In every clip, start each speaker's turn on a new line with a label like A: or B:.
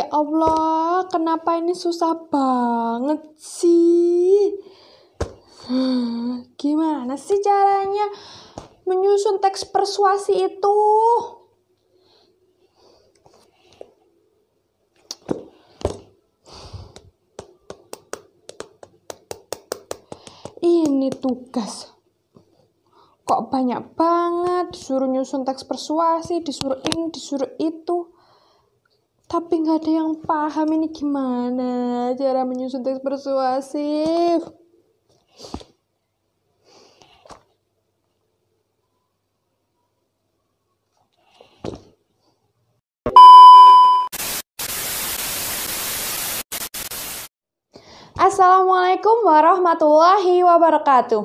A: Ya Allah, kenapa ini susah banget sih? Gimana sih caranya menyusun teks persuasi itu? Ini tugas. Kok banyak banget, disuruh nyusun teks persuasi, disuruh ini, disuruh itu. Tapi nggak ada yang paham ini gimana cara menyusun teks persuasi. Assalamualaikum warahmatullahi wabarakatuh.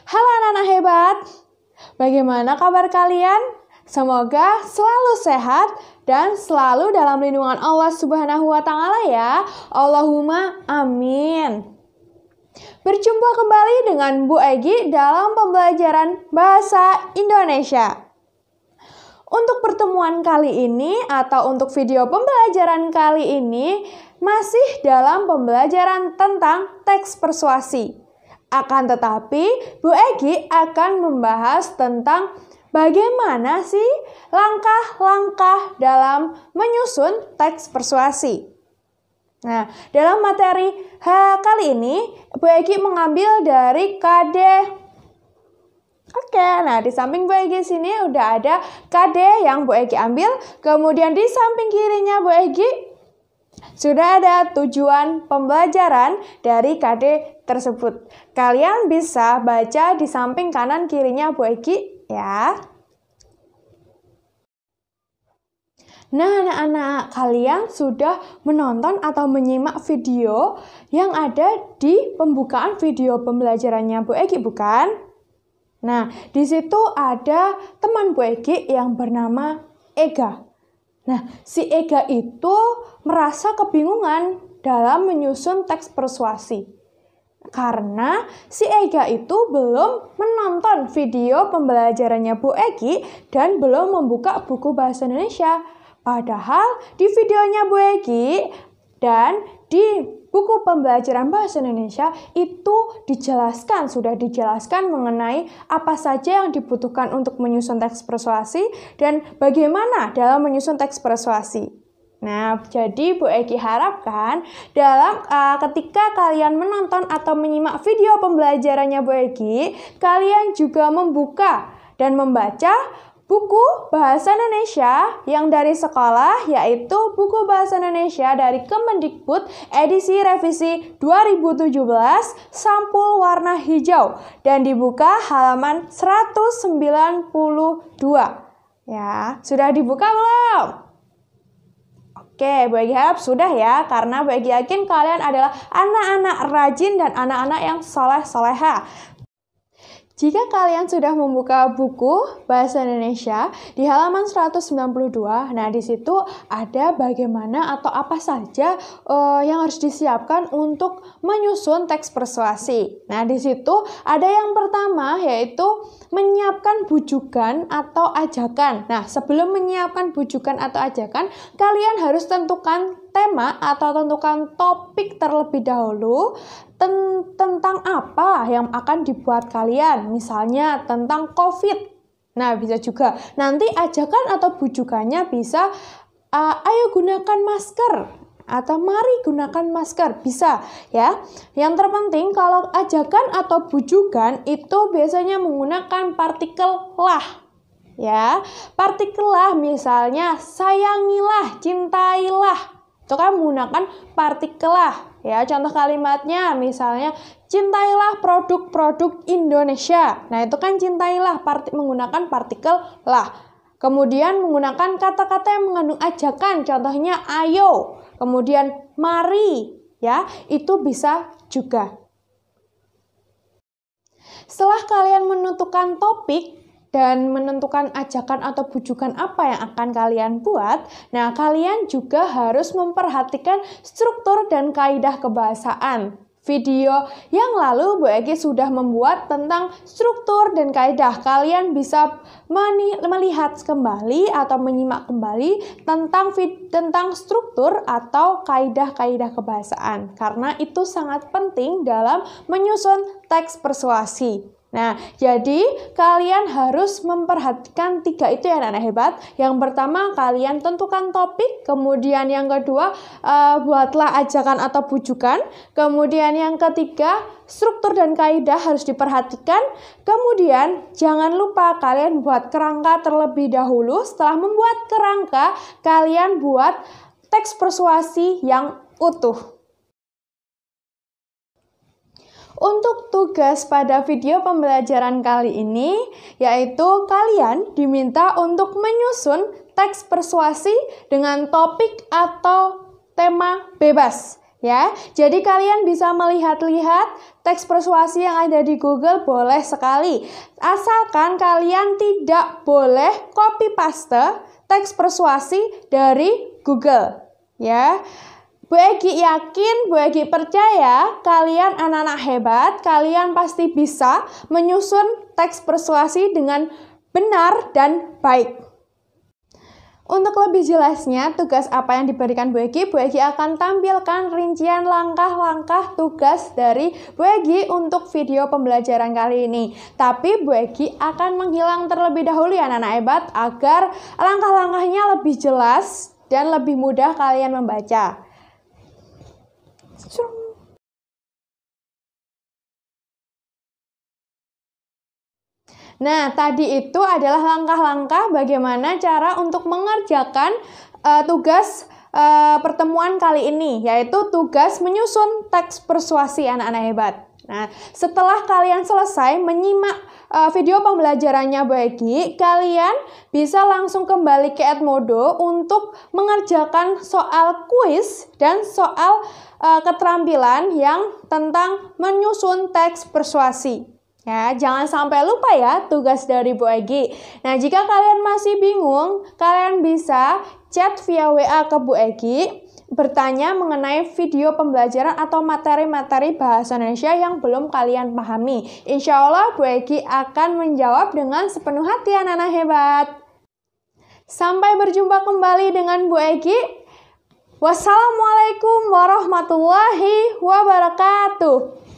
A: Halo anak-anak hebat, bagaimana kabar kalian? Semoga selalu sehat dan selalu dalam lindungan Allah Subhanahu wa Ta'ala ya. Allahumma amin. Berjumpa kembali dengan Bu Egi dalam pembelajaran Bahasa Indonesia. Untuk pertemuan kali ini atau untuk video pembelajaran kali ini masih dalam pembelajaran tentang teks persuasi. Akan tetapi, Bu Egi akan membahas tentang bagaimana sih langkah-langkah dalam menyusun teks persuasi. Nah, dalam materi kali ini, Bu Egi mengambil dari KD. Oke, nah di samping Bu Egi sini udah ada KD yang Bu Egi ambil. Kemudian di samping kirinya Bu Egi sudah ada tujuan pembelajaran dari KD tersebut. Kalian bisa baca di samping kanan kirinya Bu Egi ya. Nah, anak-anak, kalian sudah menonton atau menyimak video yang ada di pembukaan video pembelajarannya Bu Egi, bukan? Nah, di situ ada teman Bu Egi yang bernama Ega. Nah, si Ega itu merasa kebingungan dalam menyusun teks persuasi. Karena si Ega itu belum menonton video pembelajarannya Bu Egi dan belum membuka buku bahasa Indonesia. Padahal di videonya Bu Egi dan di buku pembelajaran bahasa Indonesia itu sudah dijelaskan mengenai apa saja yang dibutuhkan untuk menyusun teks persuasi dan bagaimana dalam menyusun teks persuasi. Nah, jadi Bu Egi harapkan dalam ketika kalian menonton atau menyimak video pembelajarannya Bu Egi, kalian juga membuka dan membaca buku Bahasa Indonesia yang dari sekolah, yaitu buku Bahasa Indonesia dari Kemendikbud edisi revisi 2017 sampul warna hijau dan dibuka halaman 192. Ya, sudah dibuka belum? Oke, Bu Egi harap sudah ya, karena Bu Egi yakin kalian adalah anak-anak rajin dan anak-anak yang soleh-soleha. Jika kalian sudah membuka buku Bahasa Indonesia di halaman 192, nah di situ ada bagaimana atau apa saja yang harus disiapkan untuk menyusun teks persuasi. Nah di situ ada yang pertama yaitu menyiapkan bujukan atau ajakan. Nah sebelum menyiapkan bujukan atau ajakan, kalian harus tentukan tema atau tentukan topik terlebih dahulu tentang apa yang akan dibuat kalian. Misalnya tentang COVID. Nah, bisa juga. Nanti ajakan atau bujukannya bisa ayo gunakan masker atau mari gunakan masker. Bisa ya. Yang terpenting kalau ajakan atau bujukan itu biasanya menggunakan partikel lah. Ya, partikel lah misalnya sayangilah, cintailah. Itu kan menggunakan partikel lah. Ya, contoh kalimatnya misalnya cintailah produk-produk Indonesia. Nah, itu kan cintailah menggunakan partikel lah. Kemudian menggunakan kata-kata yang mengandung ajakan, contohnya ayo, kemudian mari, ya, itu bisa juga. Setelah kalian menentukan topik dan menentukan ajakan atau bujukan apa yang akan kalian buat, nah kalian juga harus memperhatikan struktur dan kaidah kebahasaan. video yang lalu Bu Egi sudah membuat tentang struktur dan kaidah. Kalian bisa melihat kembali atau menyimak kembali tentang struktur atau kaidah-kaidah kebahasaan. Karena itu sangat penting dalam menyusun teks persuasi. Nah, jadi kalian harus memperhatikan 3 itu ya anak-anak hebat. Yang pertama, kalian tentukan topik. Kemudian yang kedua, buatlah ajakan atau bujukan. Kemudian yang ketiga, struktur dan kaidah harus diperhatikan. Kemudian, jangan lupa kalian buat kerangka terlebih dahulu. Setelah membuat kerangka, kalian buat teks persuasi yang utuh. Untuk tugas pada video pembelajaran kali ini, yaitu kalian diminta untuk menyusun teks persuasi dengan topik atau tema bebas. Ya, jadi kalian bisa melihat-lihat teks persuasi yang ada di Google boleh sekali. Asalkan kalian tidak boleh copy paste teks persuasi dari Google. Ya. Bu Egi yakin, Bu Egi percaya kalian anak-anak hebat, kalian pasti bisa menyusun teks persuasi dengan benar dan baik. Untuk lebih jelasnya, tugas apa yang diberikan Bu Egi akan tampilkan rincian langkah-langkah tugas dari Bu Egi untuk video pembelajaran kali ini. Tapi Bu Egi akan menghilang terlebih dahulu ya anak-anak hebat, agar langkah-langkahnya lebih jelas dan lebih mudah kalian membaca. Nah, tadi itu adalah langkah-langkah bagaimana cara untuk mengerjakan tugas pertemuan kali ini, yaitu tugas menyusun teks persuasi anak-anak hebat. Nah, setelah kalian selesai menyimak video pembelajarannya Bu Egi, kalian bisa langsung kembali ke Edmodo untuk mengerjakan soal kuis dan soal keterampilan yang tentang menyusun teks persuasi. Ya, jangan sampai lupa ya tugas dari Bu Egi. Nah, jika kalian masih bingung, kalian bisa chat via WA ke Bu Egi, bertanya mengenai video pembelajaran atau materi-materi bahasa Indonesia yang belum kalian pahami. Insya Allah Bu Egi akan menjawab dengan sepenuh hati anak-anak hebat. Sampai berjumpa kembali dengan Bu Egi. Wassalamualaikum warahmatullahi wabarakatuh.